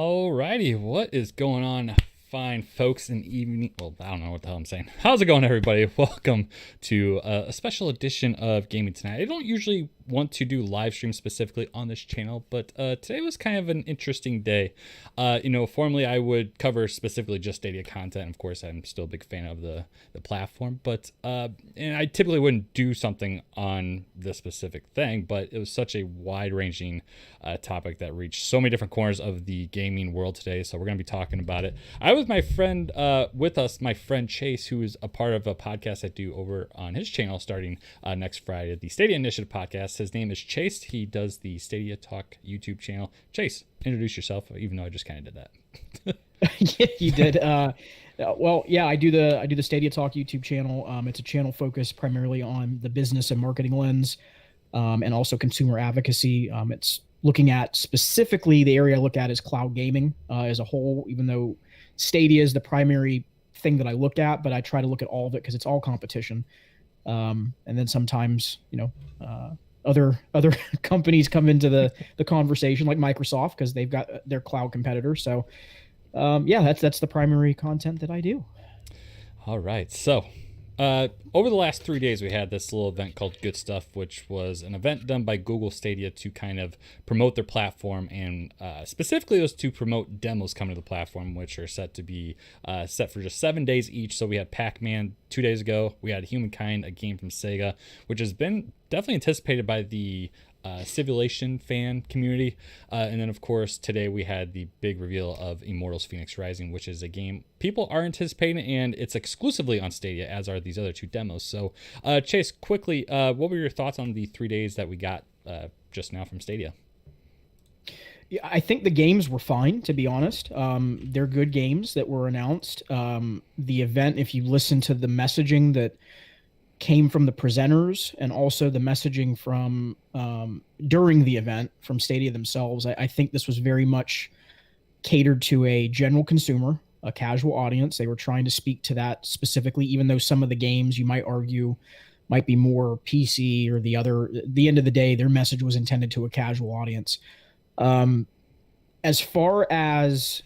Alrighty, what is going on, fine folks in evening? Well, I don't know what the hell I'm saying. How's it going, everybody? Welcome to a special edition of Gaming Tonight. I don't usually want to do live streams specifically on this channel, but today was kind of an interesting day. Formally I would cover specifically just Stadia content. Of course, I'm still a big fan of the platform, but and I typically wouldn't do something on this specific thing, but it was such a wide-ranging topic that reached so many different corners of the gaming world today, so we're going to be talking about it. I was my friend with us, my friend Chase, who is a part of a podcast I do over on his channel starting next Friday, the Stadia Initiative podcast. His name is Chase. He does the Stadia Talk YouTube channel. Chase, introduce yourself, even though I just kind of did that. Yeah, you did. I do the Stadia Talk YouTube channel. It's a channel focused primarily on the business and marketing lens, and also consumer advocacy. It's looking at specifically the area I look at is cloud gaming as a whole, even though Stadia is the primary thing that I look at, but I try to look at all of it because it's all competition. And then sometimes, other companies come into the conversation, like Microsoft, because they've got their cloud competitor. So that's the primary content that I do. All right. So over the last 3 days, we had this little event called Good Stuff, which was an event done by Google Stadia to kind of promote their platform, and specifically it was to promote demos coming to the platform, which are set to be set for just 7 days each. So we had Pac-Man 2 days ago. We had Humankind, a game from Sega, which has been definitely anticipated by the Civilization fan community, and then of course today we had the big reveal of Immortals Phoenix Rising, which is a game people are anticipating, and it's exclusively on Stadia, as are these other two demos. So Chase, quickly, what were your thoughts on the 3 days that we got just now from Stadia? Yeah, I think the games were fine, to be honest. They're good games that were announced. The event, if you listen to the messaging that came from the presenters and also the messaging from during the event from Stadia themselves, I think this was very much catered to a general consumer, a casual audience. They were trying to speak to that specifically, even though some of the games you might argue might be more PC or the other. At the end of the day, their message was intended to a casual audience. As far as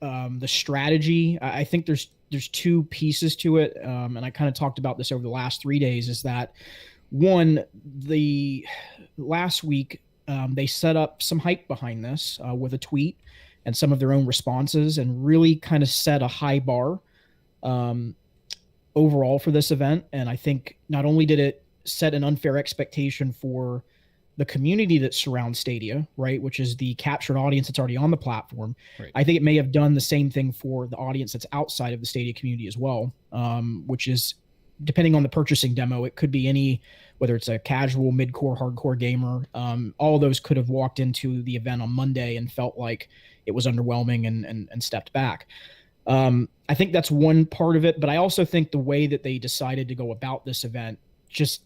the strategy, I think there's two pieces to it, and I kind of talked about this over the last 3 days, is that one, the last week they set up some hype behind this with a tweet and some of their own responses, and really kind of set a high bar overall for this event. And I think not only did it set an unfair expectation for the community that surrounds Stadia, right, which is the captured audience that's already on the platform. Right. I think it may have done the same thing for the audience that's outside of the Stadia community as well, which is, depending on the purchasing demo, it could be any, whether it's a casual, mid-core, hardcore gamer. All of those could have walked into the event on Monday and felt like it was underwhelming and stepped back. I think that's one part of it, but I also think the way that they decided to go about this event, just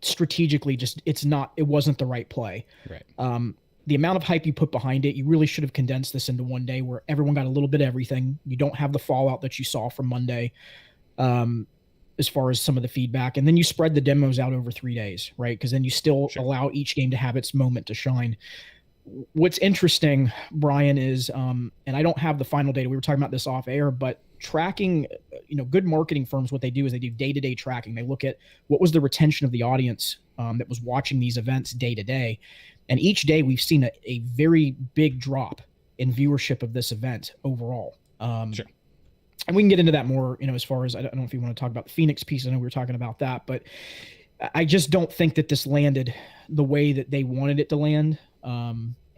strategically, it wasn't the right play. Right. The amount of hype you put behind it, you really should have condensed this into one day where everyone got a little bit of everything. You don't have the fallout that you saw from Monday, as far as some of the feedback, and then you spread the demos out over 3 days, right? Because then you still allow each game to have its moment to shine. What's interesting, Brian, is, and I don't have the final data, we were talking about this off air, but tracking, good marketing firms, what they do is they do day-to-day tracking. They look at what was the retention of the audience that was watching these events day to day. And each day we've seen a very big drop in viewership of this event overall. Sure. And we can get into that more, as far as, I don't know if you want to talk about the Phoenix piece. I know we were talking about that, but I just don't think that this landed the way that they wanted it to land.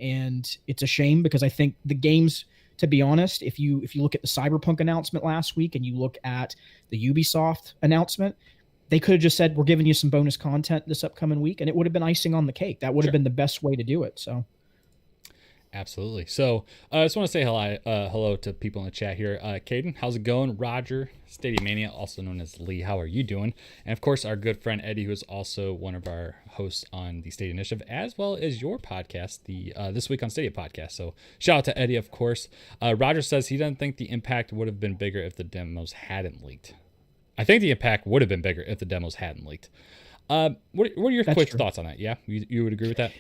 And it's a shame, because I think the games, to be honest, if you look at the Cyberpunk announcement last week and you look at the Ubisoft announcement, they could have just said, we're giving you some bonus content this upcoming week, and it would have been icing on the cake. That would have been the best way to do it. So Absolutely. So I just want to say hello to people in the chat here. Caden, how's it going? Roger, Stadia Mania, also known as Lee, how are you doing? And of course, our good friend Eddie, who is also one of our hosts on the Stadia Initiative, as well as your podcast, the This Week on Stadia podcast. So shout out to Eddie, of course. Roger says he doesn't think the impact would have been bigger if the demos hadn't leaked. I think the impact would have been bigger if the demos hadn't leaked. What are your quick thoughts on that? Yeah, you would agree with that?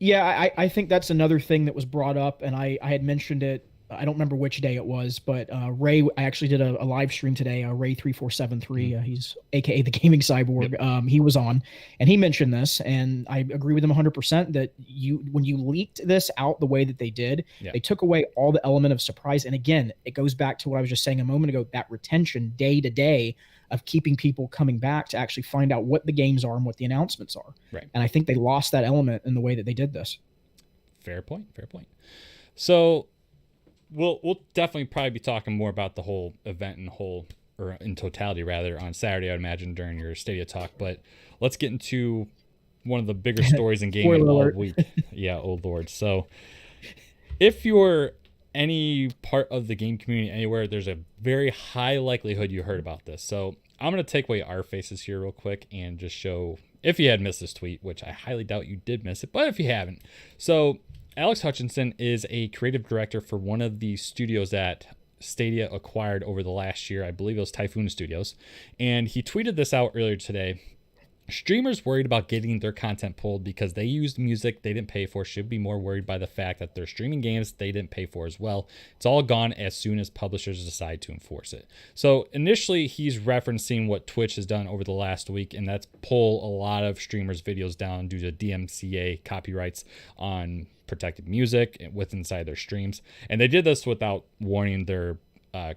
Yeah, I think that's another thing that was brought up, and I had mentioned it. I don't remember which day it was, but Ray, I actually did a live stream today. Ray 3473, Mhm. he's AKA the Gaming Yep. Cyborg. He was on, and he mentioned this, and I agree with him 100% that when you leaked this out the way that they did, Yeah. they took away all the element of surprise. And again, it goes back to what I was just saying a moment ago, that retention day to day of keeping people coming back to actually find out what the games are and what the announcements are. Right. And I think they lost that element in the way that they did this. Fair point. Fair point. So we'll definitely probably be talking more about the whole event or in totality rather, on Saturday, I'd imagine, during your Stadia talk. But let's get into one of the bigger stories in gaming all week. Yeah, oh Lord. So if you're any part of the game community anywhere, there's a very high likelihood you heard about this. So I'm going to take away our faces here real quick and just show, if you had missed this tweet, which I highly doubt you did miss it, but if you haven't. So Alex Hutchinson is a creative director for one of the studios that Stadia acquired over the last year. I believe it was Typhoon Studios. And he tweeted this out earlier today. Streamers worried about getting their content pulled because they used music they didn't pay for should be more worried by the fact that they're streaming games they didn't pay for as well. It's all gone as soon as publishers decide to enforce it. So initially, he's referencing what Twitch has done over the last week, and that's pull a lot of streamers' videos down due to DMCA copyrights on protected music with inside their streams. And they did this without warning their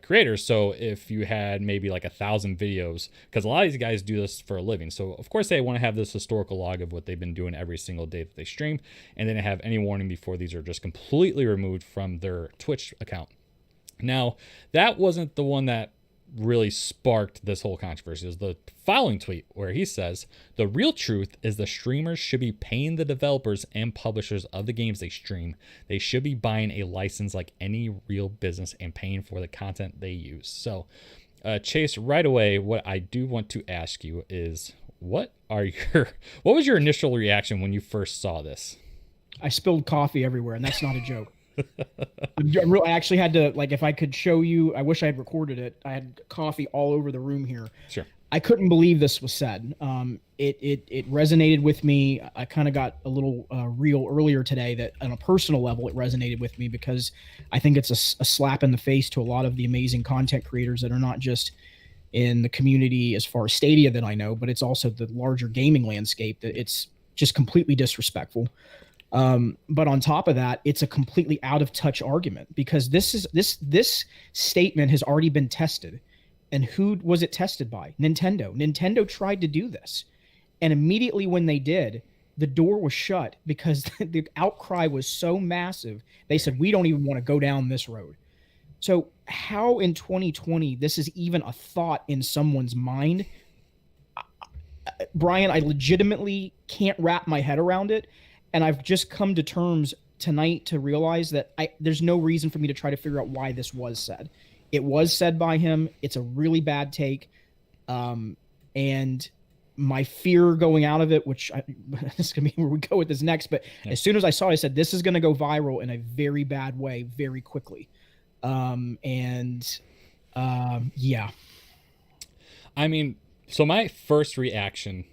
creators. So if you had maybe like 1,000 videos, because a lot of these guys do this for a living, so of course they want to have this historical log of what they've been doing every single day that they stream, and then have any warning before these are just completely removed from their Twitch account. Now, that wasn't the one that really sparked this whole controversy. It was the following tweet where he says, "The real truth is the streamers should be paying the developers and publishers of the games they stream. They should be buying a license like any real business and paying for the content they use." So, Chase, right away, what I do want to ask you is, what was your initial reaction when you first saw this? I spilled coffee everywhere, and that's not a joke. I actually had to, like, if I could show you, I wish I had recorded it. I had coffee all over the room here. Sure. I couldn't believe this was said. It resonated with me. I kind of got a little real earlier today that on a personal level, it resonated with me because I think it's a slap in the face to a lot of the amazing content creators that are not just in the community as far as Stadia that I know, but it's also the larger gaming landscape. That it's just completely disrespectful. But on top of that, it's a completely out of touch argument because this statement has already been tested. And who was it tested by? Nintendo. Nintendo tried to do this. And immediately when they did, the door was shut because the outcry was so massive. They said, we don't even want to go down this road. So how in 2020 this is even a thought in someone's mind? Brian, I legitimately can't wrap my head around it. And I've just come to terms tonight to realize that there's no reason for me to try to figure out why this was said. It was said by him. It's a really bad take. And my fear going out of it, which this is going to be where we go with this next, but as soon as I saw it, I said, this is going to go viral in a very bad way, very quickly. Yeah. I mean, so my first reaction,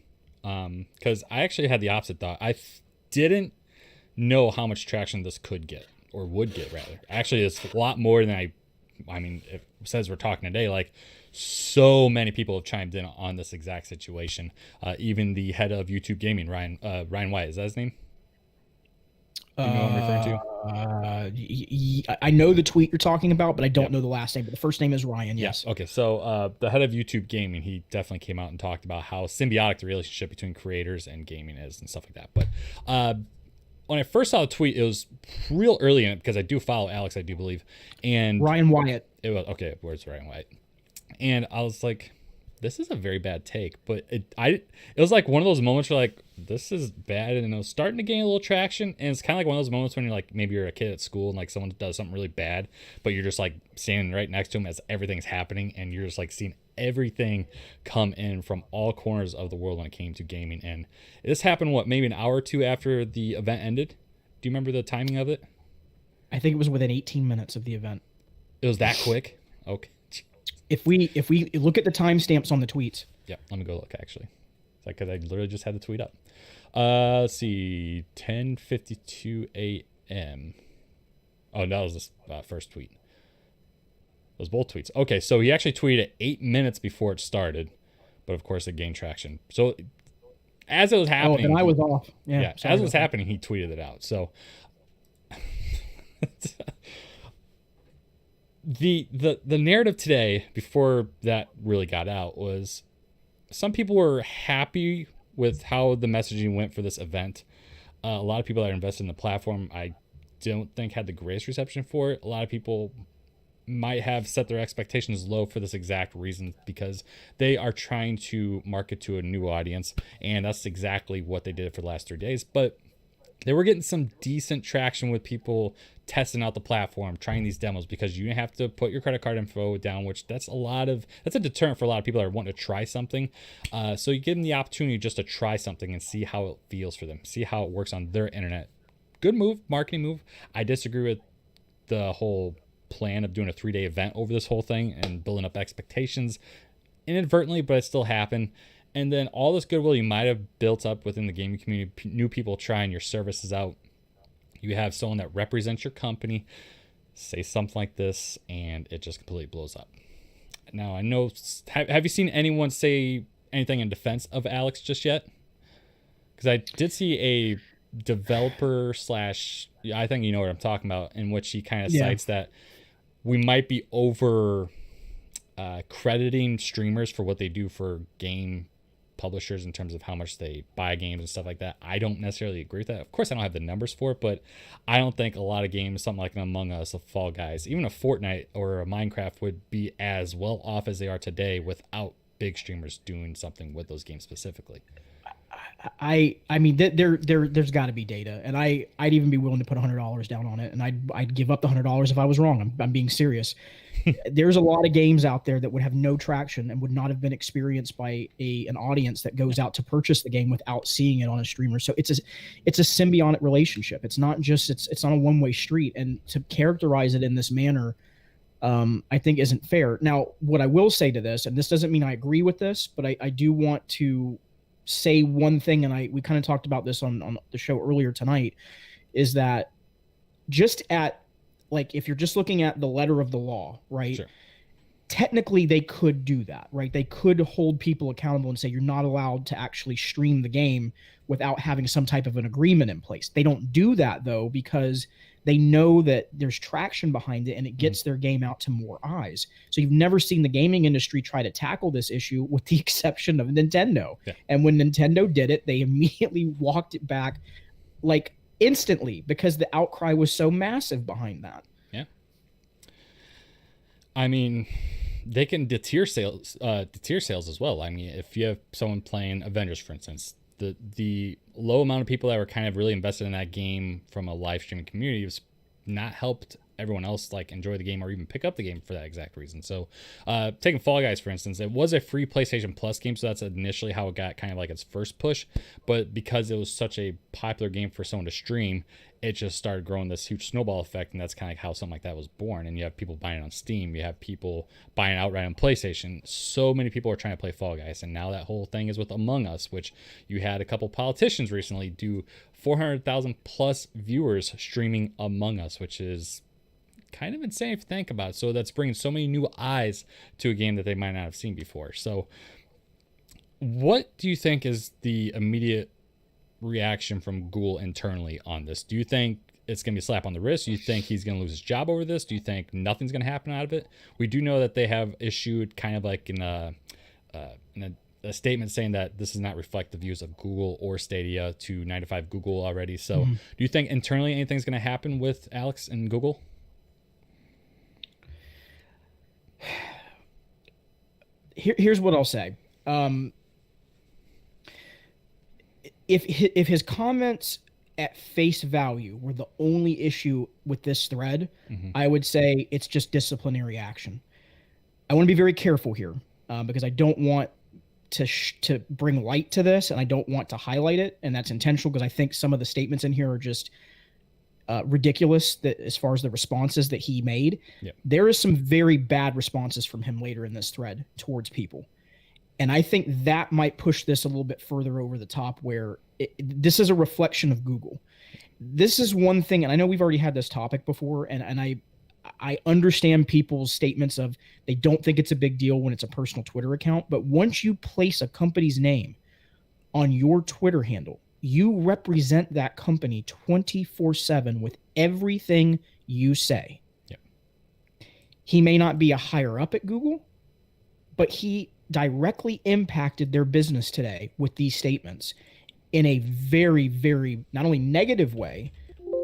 because I actually had the opposite thought. I didn't know how much traction this could get, or would get rather. Actually, it's a lot more than I mean, it says we're talking today, like so many people have chimed in on this exact situation. Even the head of YouTube Gaming, Ryan White, is that his name? You know what I'm referring to? I know the tweet you're talking about, but I don't know the last name. But the first name is Ryan. Yes. Okay. So the head of YouTube Gaming, he definitely came out and talked about how symbiotic the relationship between creators and gaming is and stuff like that. But when I first saw the tweet, it was real early in it because I do follow Alex, I do believe, and Ryan Wyatt. It was okay. Where's Ryan Wyatt? And I was like, this is a very bad take, but it was like one of those moments where like, this is bad, and it was starting to gain a little traction. And it's kind of like one of those moments when you're like, maybe you're a kid at school and like someone does something really bad, but you're just like standing right next to them as everything's happening, and you're just like seeing everything come in from all corners of the world when it came to gaming. And this happened maybe an hour or two after the event ended. Do you remember the timing of it? I think it was within 18 minutes of the event. It was that quick? Okay. If we look at the timestamps on the tweets. Yeah, let me go look actually. Because I literally just had the tweet up. Let's see, 10:52 a.m. Oh, that was the first tweet. Those both tweets. Okay, so he actually tweeted 8 minutes before it started, but of course it gained traction. So as it was happening, then I was off. Yeah, as it was happening, he tweeted it out. So the narrative today, before that really got out, was some people were happy with how the messaging went for this event. A lot of people that are invested in the platform, I don't think had the greatest reception for it. A lot of people might have set their expectations low for this exact reason, because they are trying to market to a new audience, and that's exactly what they did for the last 3 days. But they were getting some decent traction with people testing out the platform, trying these demos, because you have to put your credit card info down, which that's a deterrent for a lot of people that are wanting to try something. So you give them the opportunity just to try something and see how it feels for them, see how it works on their internet. Good move, marketing move. I disagree with the whole plan of doing a 3-day event over this whole thing and building up expectations inadvertently, but it still happened. And then all this goodwill you might have built up within the gaming community, new people trying your services out, you have someone that represents your company say something like this, and it just completely blows up. Now, I know, have you seen anyone say anything in defense of Alex just yet? Because I did see a developer slash, I think you know what I'm talking about, in which he kind of cites that we might be over crediting streamers for what they do for game publishers in terms of how much they buy games and stuff like that. I don't necessarily agree with that. Of course, I don't have the numbers for it, but I don't think a lot of games, something like an Among Us, a Fall Guys, even a Fortnite or a Minecraft, would be as well off as they are today without big streamers doing something with those games specifically. I mean, there's got to be data, and I'd even be willing to put $100 down on it, and I'd give up the $100 if I was wrong. I'm being serious. There's a lot of games out there that would have no traction and would not have been experienced by an audience that goes out to purchase the game without seeing it on a streamer. So it's a symbiotic relationship. It's not just it's not a one-way street, and to characterize it in this manner, I think isn't fair. Now, what I will say to this, and this doesn't mean I agree with this, but I do want to say one thing, and we kind of talked about this on the show earlier tonight, is that just at, like, if you're just looking at the letter of the law, right? Sure. Technically, they could do that, right? They could hold people accountable and say you're not allowed to actually stream the game without having some type of an agreement in place. They don't do that, though, because they know that there's traction behind it and it gets their game out to more eyes. So you've never seen the gaming industry try to tackle this issue, with the exception of Nintendo. Yeah. And when Nintendo did it, they immediately walked it back, like, instantly, because the outcry was so massive behind that. Yeah. I mean, they can deter sales as well. I mean, if you have someone playing Avengers, for instance, the low amount of people that were kind of really invested in that game from a live streaming community has not helped everyone else like enjoy the game or even pick up the game for that exact reason. So taking Fall Guys, for instance, it was a free PlayStation Plus game, so that's initially how it got kind of like its first push. But because it was such a popular game for someone to stream, it just started growing this huge snowball effect, and that's kind of how something like that was born. And you have people buying it on Steam, you have people buying outright on PlayStation. So many people are trying to play Fall Guys, and now that whole thing is with Among Us, which you had a couple politicians recently do 400,000 plus viewers streaming Among Us, which is kind of insane if you think about it. So that's bringing so many new eyes to a game that they might not have seen before. So what do you think is the immediate reaction from Google internally on this? Do you think it's going to be a slap on the wrist? Do you think he's going to lose his job over this? Do you think nothing's going to happen out of it? We do know that they have issued kind of like in a statement saying that this does not reflect the views of Google or Stadia to 9to5 Google already. So do you think internally anything's going to happen with Alex and Google? Here's what I'll say. If his comments at face value were the only issue with this thread, I would say it's just disciplinary action. I want to be very careful here because I don't want to bring light to this, and I don't want to highlight it, and that's intentional because I think some of the statements in here are just ridiculous, that as far as the responses that he made. Yep. There is some very bad responses from him later in this thread towards people. And I think that might push this a little bit further over the top, where this is a reflection of Google. This is one thing, and I know we've already had this topic before, and I understand people's statements of they don't think it's a big deal when it's a personal Twitter account, but once you place a company's name on your Twitter handle, you represent that company 24/7 with everything you say. Yep. He may not be a higher up at Google, but he directly impacted their business today with these statements in a very, very not only negative way.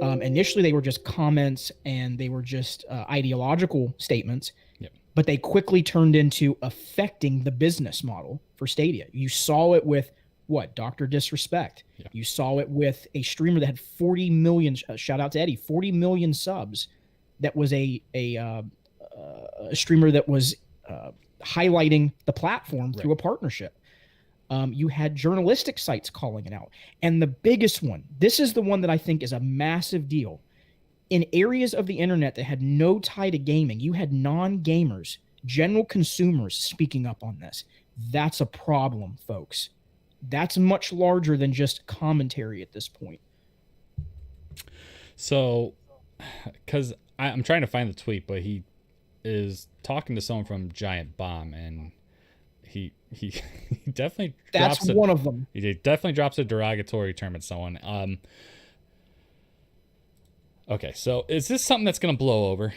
Initially, they were just comments and they were just ideological statements, yep. but they quickly turned into affecting the business model for Stadia. You saw it with Dr. Disrespect. Yep. You saw it with a streamer that had 40 million, shout out to Eddie, 40 million subs. That was a streamer that was highlighting the platform through a partnership. You had journalistic sites calling it out. And the biggest one, this is the one that I think is a massive deal. In areas of the internet that had no tie to gaming, you had non-gamers, general consumers speaking up on this. That's a problem, folks. That's much larger than just commentary at this point. So, because I'm trying to find the tweet, but he is talking to someone from Giant Bomb, and he definitely that's one of them. He definitely drops a derogatory term at someone. Okay, so is this something that's going to blow over?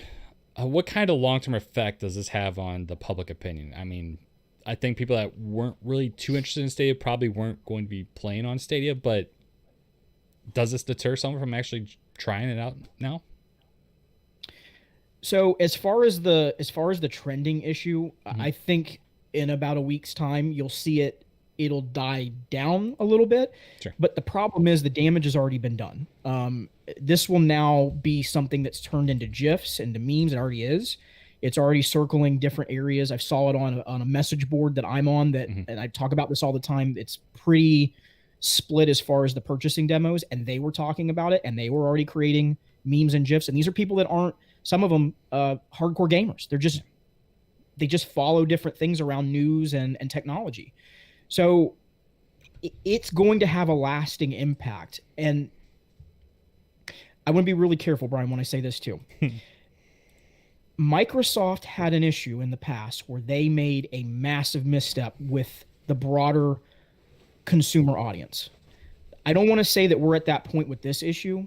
What kind of long-term effect does this have on the public opinion? I mean, I think people that weren't really too interested in Stadia probably weren't going to be playing on Stadia, but does this deter someone from actually trying it out now? So as far as the trending issue, I think in about a week's time, you'll see it'll die down a little bit. Sure. But the problem is the damage has already been done. This will now be something that's turned into GIFs and to memes. It already is. It's already circling different areas. I saw it on a message board that I'm on and I talk about this all the time. It's pretty split as far as the purchasing demos, and they were talking about it, and they were already creating memes and GIFs. And these are people that aren't, some of them, hardcore gamers. They just follow different things around news and technology. So it's going to have a lasting impact. And I want to be really careful, Brian, when I say this too. Microsoft had an issue in the past where they made a massive misstep with the broader consumer audience. I don't want to say that we're at that point with this issue,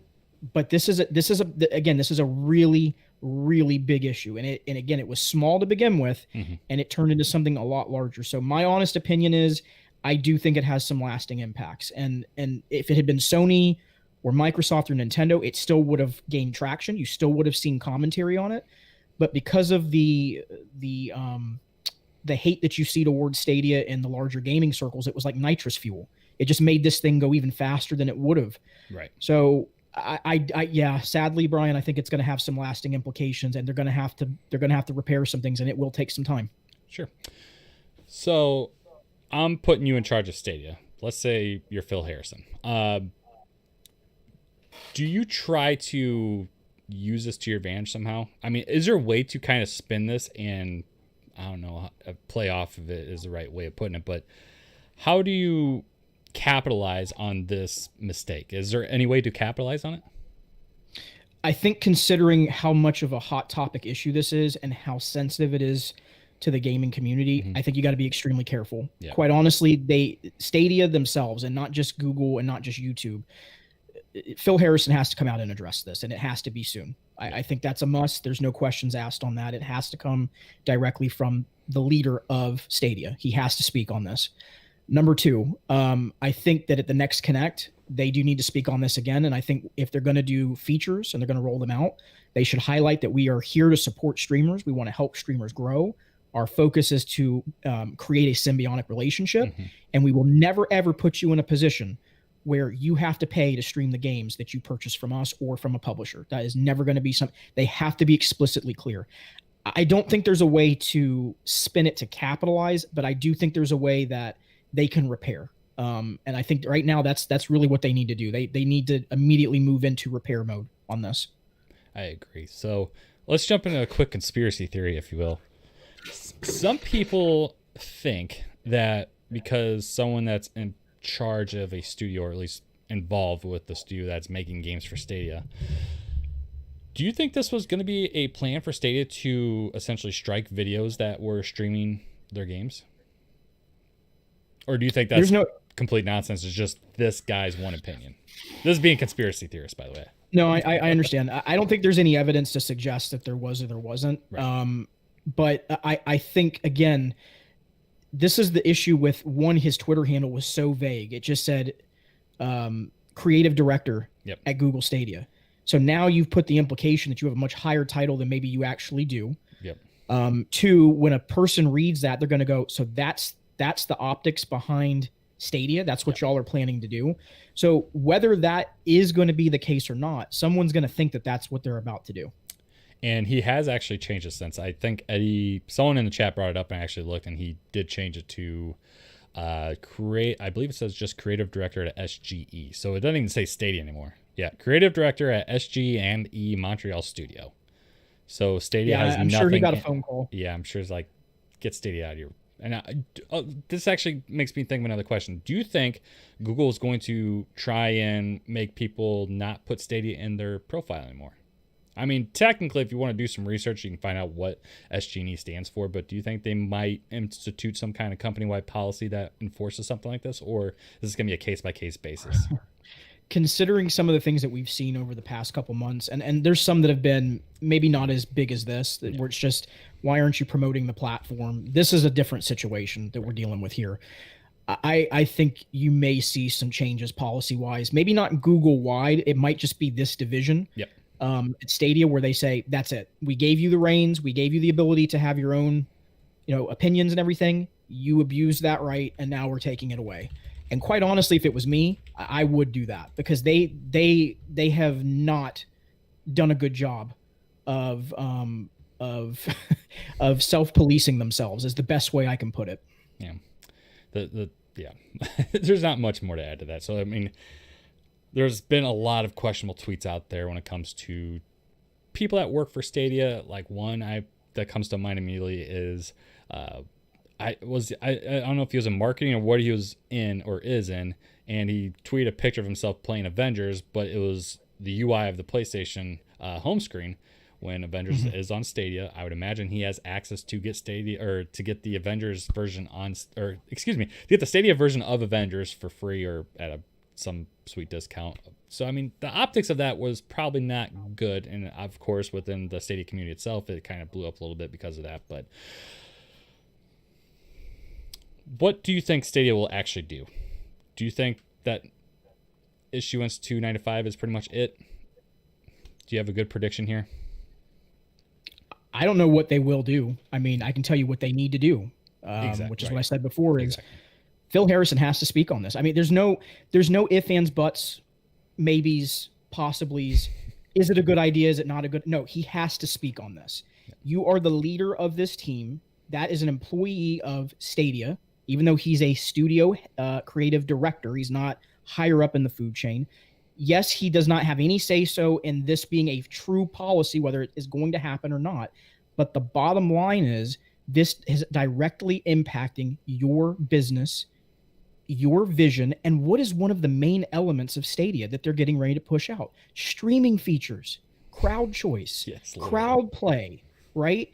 but this is a really, really big issue. And again, it was small to begin with, and it turned into something a lot larger. So my honest opinion is I do think it has some lasting impacts. And if it had been Sony or Microsoft or Nintendo, it still would have gained traction. You still would have seen commentary on it. But because of the hate that you see towards Stadia in the larger gaming circles, it was like nitrous fuel. It just made this thing go even faster than it would have. Right. So yeah, sadly, Brian, I think it's going to have some lasting implications, and they're going to have to repair some things, and it will take some time. Sure. So I'm putting you in charge of Stadia. Let's say you're Phil Harrison. Do you try to use this to your advantage somehow? I mean, is there a way to kind of spin this and, I don't know, play off of it is the right way of putting it, but how do you capitalize on this mistake? Is there any way to capitalize on it? I think considering how much of a hot topic issue this is and how sensitive it is to the gaming community, I think you got to be extremely careful. Yeah. Quite honestly, Stadia themselves, and not just Google and not just YouTube, Phil Harrison has to come out and address this, and it has to be soon. I think that's a must. There's no questions asked on that. It has to come directly from the leader of Stadia. He has to speak on this. Number two, I think that at the next Connect, they do need to speak on this again. And I think if they're going to do features and they're going to roll them out, they should highlight that we are here to support streamers. We want to help streamers grow. Our focus is to create a symbiotic relationship, and we will never, ever put you in a position where you have to pay to stream the games that you purchase from us or from a publisher. That is never going to be something. They have to be explicitly clear. I don't think there's a way to spin it to capitalize, but I do think there's a way that they can repair. And I think right now that's really what they need to do. They need to immediately move into repair mode on this. I agree. So let's jump into a quick conspiracy theory, if you will. Some people think that because someone that's in charge of a studio, or at least involved with the studio that's making games for Stadia, do you think this was going to be a plan for Stadia to essentially strike videos that were streaming their games? Or do you think that's complete nonsense? It's just this guy's one opinion. This is being conspiracy theorist, by the way. No, I understand. I don't think there's any evidence to suggest that there was or there wasn't. Right. But I think, again, this is the issue with one, his Twitter handle was so vague. It just said creative director at Google Stadia. So now you've put the implication that you have a much higher title than maybe you actually do. Yep. Two, when a person reads that, they're going to go, so that's the optics behind Stadia. That's what y'all are planning to do. So whether that is going to be the case or not, someone's going to think that that's what they're about to do. And he has actually changed it since. I think someone in the chat brought it up and I actually looked, and he did change it to I believe it says just creative director at SGE. So it doesn't even say Stadia anymore. Yeah, creative director at SGE Montreal Studio. So Stadia has nothing. I'm sure he got a phone call. Yeah, I'm sure it's like, get Stadia out of here. And this actually makes me think of another question. Do you think Google is going to try and make people not put Stadia in their profile anymore? I mean, technically, if you want to do some research, you can find out what SGE stands for. But do you think they might institute some kind of company-wide policy that enforces something like this? Or is this going to be a case-by-case basis? Considering some of the things that we've seen over the past couple months, and there's some that have been maybe not as big as this, where it's just, why aren't you promoting the platform? This is a different situation that we're dealing with here. I think you may see some changes policy-wise, maybe not Google-wide. It might just be this division at Stadia, where they say, that's it. We gave you the reins. We gave you the ability to have your own, opinions and everything. You abused that right, and now we're taking it away. And quite honestly, if it was me, I would do that, because they have not done a good job of of self-policing themselves, is the best way I can put it. Yeah. There's not much more to add to that. So I mean, there's been a lot of questionable tweets out there when it comes to people that work for Stadia. Like one that comes to mind immediately is I don't know if he was in marketing or what he was in or is in, and he tweeted a picture of himself playing Avengers, but it was the UI of the PlayStation home screen when Avengers is on Stadia. I would imagine he has access to get Stadia, or to get the Avengers version to get the Stadia version of Avengers for free or at some sweet discount. So, I mean, the optics of that was probably not good. And of course, within the Stadia community itself, it kind of blew up a little bit because of that. But what do you think Stadia will actually do? Do you think that issuance to 9 to 5 is pretty much it? Do you have a good prediction here? I don't know what they will do. I mean, I can tell you what they need to do, which is what I said before, is Phil Harrison has to speak on this. I mean, there's no ifs, ands, buts, maybes, possiblies. Is it a good idea? Is it not a good? No, he has to speak on this. You are the leader of this team. That is an employee of Stadia, even though he's a studio creative director. He's not higher up in the food chain. Yes, he does not have any say-so in this being a true policy, whether it is going to happen or not. But the bottom line is, this is directly impacting your business, your vision, and what is one of the main elements of Stadia that they're getting ready to push out: streaming features, crowd choice, crowd play, right?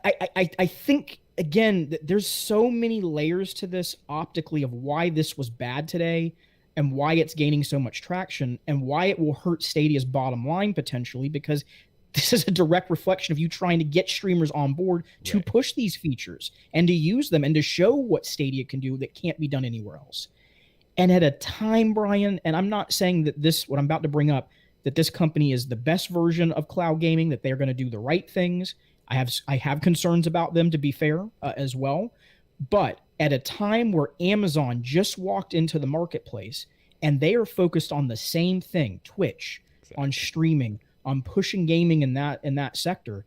I think, again, there's so many layers to this optically of why this was bad today, and why it's gaining so much traction, and why it will hurt Stadia's bottom line potentially, because this is a direct reflection of you trying to get streamers on board to push these features and to use them and to show what Stadia can do that can't be done anywhere else. And at a time, Brian, and I'm not saying that what I'm about to bring up, that this company is the best version of cloud gaming, that they're going to do the right things. I have concerns about them, to be fair, as well. But at a time where Amazon just walked into the marketplace and they are focused on the same thing, Twitch, on streaming, on pushing gaming in that sector,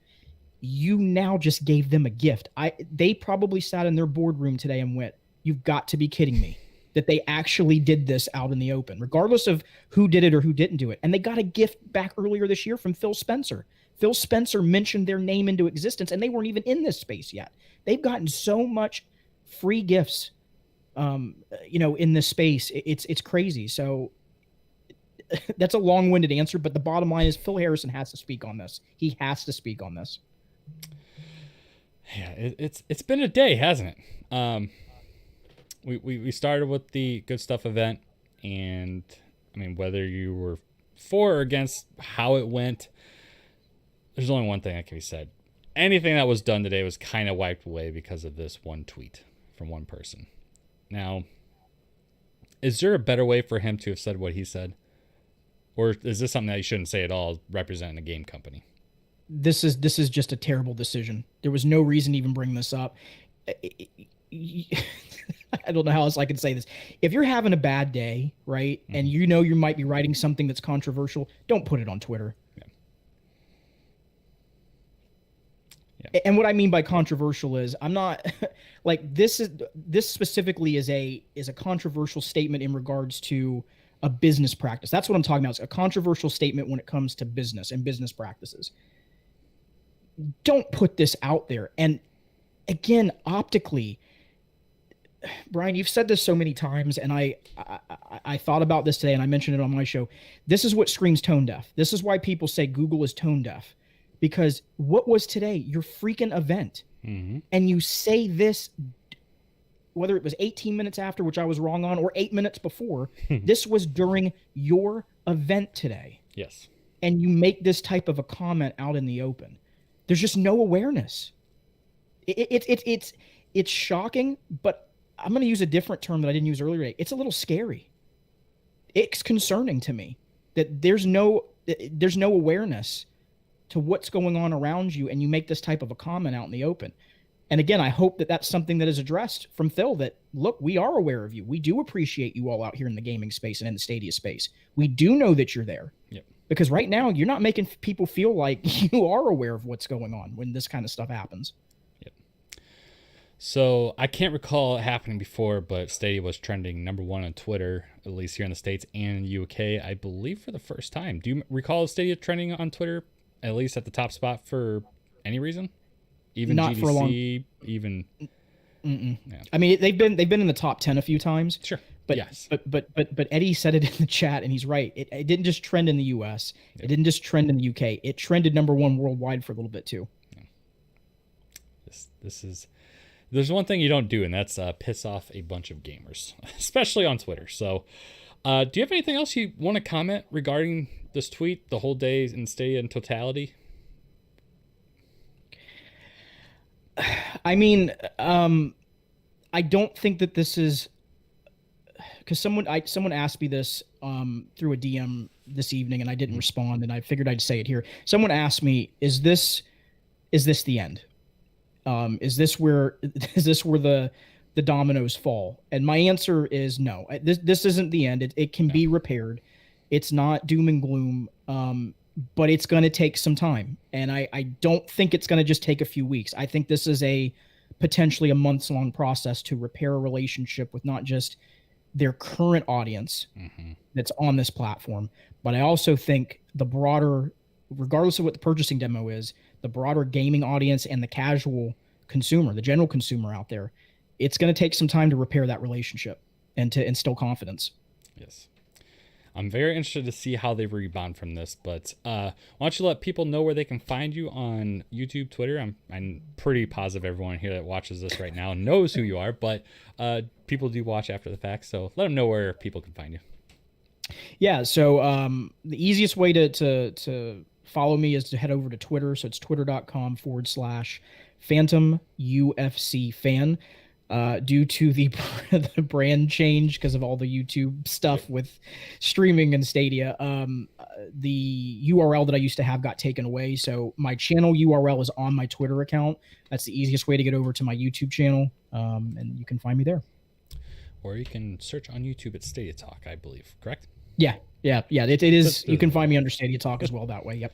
you now just gave them a gift. They probably sat in their boardroom today and went, "You've got to be kidding me," that they actually did this out in the open, regardless of who did it or who didn't do it. And they got a gift back earlier this year from Phil Spencer. Phil Spencer mentioned their name into existence, and they weren't even in this space yet. They've gotten so much free gifts in this space. It's crazy. So that's a long-winded answer, but the bottom line is Phil Harrison has to speak on this. He has to speak on this. Yeah, it's been a day, hasn't it? We started with the Good Stuff event, and I mean, whether you were for or against how it went, there's only one thing that can be said. Anything that was done today was kind of wiped away because of this one tweet from one person. Now, is there a better way for him to have said what he said? Or is this something that you shouldn't say at all, representing a game company? This is just a terrible decision. There was no reason to even bring this up. I don't know how else I can say this. If you're having a bad day, right, and you know you might be writing something that's controversial, don't put it on Twitter. Yeah. And what I mean by controversial is I'm not like this specifically is a controversial statement in regards to a business practice. That's what I'm talking about. It's a controversial statement when it comes to business and business practices. Don't put this out there. And again, optically, Brian, you've said this so many times, and I thought about this today, and I mentioned it on my show. This is what screams tone deaf. This is why people say Google is tone deaf, because what was today? Your freaking event. Mm-hmm. And you say this, whether it was 18 minutes after, which I was wrong on, or 8 minutes before, this was during your event today. Yes. And you make this type of a comment out in the open. There's just no awareness. It's shocking, but I'm going to use a different term that I didn't use earlier today. It's a little scary. It's concerning to me that there's no awareness to what's going on around you, and you make this type of a comment out in the open. And again, I hope that that's something that is addressed from Phil, that, look, we are aware of you. We do appreciate you all out here in the gaming space and in the Stadia space. We do know that you're there. Yep. Because right now, you're not making people feel like you are aware of what's going on when this kind of stuff happens. Yep. So I can't recall it happening before, but Stadia was trending #1 on Twitter, at least here in the States and in the UK, I believe for the first time. Do you recall Stadia trending on Twitter, at least at the top spot, for any reason? Even not GDC, for a long... even. Yeah. I mean, they've been in the top 10 a few times. Sure. But yes. But Eddie said it in the chat, and he's right. It didn't just trend in the US. Yep. It didn't just trend in the UK. It trended #1 worldwide for a little bit too. Yeah. This is. There's one thing you don't do, and that's piss off a bunch of gamers, especially on Twitter. So, do you have anything else you want to comment regarding this tweet, the whole day in Stadia in totality? I mean, I don't think that this is, because someone asked me this through a DM this evening, and I didn't respond, and I figured I'd say it here. Someone asked me, "Is this the end? Is this where the dominoes fall?" And my answer is no. This isn't the end. It can be repaired. It's not doom and gloom. But it's going to take some time. And I don't think it's going to just take a few weeks. I think this is potentially a months-long process to repair a relationship with not just their current audience that's on this platform, but I also think the broader, regardless of what the purchasing demo is, the broader gaming audience and the casual consumer, the general consumer out there, it's going to take some time to repair that relationship and to instill confidence. Yes. I'm very interested to see how they rebound from this, but why don't you let people know where they can find you on YouTube, Twitter? I'm pretty positive everyone here that watches this right now knows who you are, but people do watch after the fact, so let them know where people can find you. Yeah, so the easiest way to follow me is to head over to Twitter, so it's twitter.com/Phantom UFC fan. Due to the brand change because of all the YouTube stuff with streaming and Stadia, the URL that I used to have got taken away. So my channel URL is on my Twitter account. That's the easiest way to get over to my YouTube channel, and you can find me there. Or you can search on YouTube at Stadia Talk, I believe. Correct? Yeah. It is. You can find me under Stadia Talk as well that way. Yep.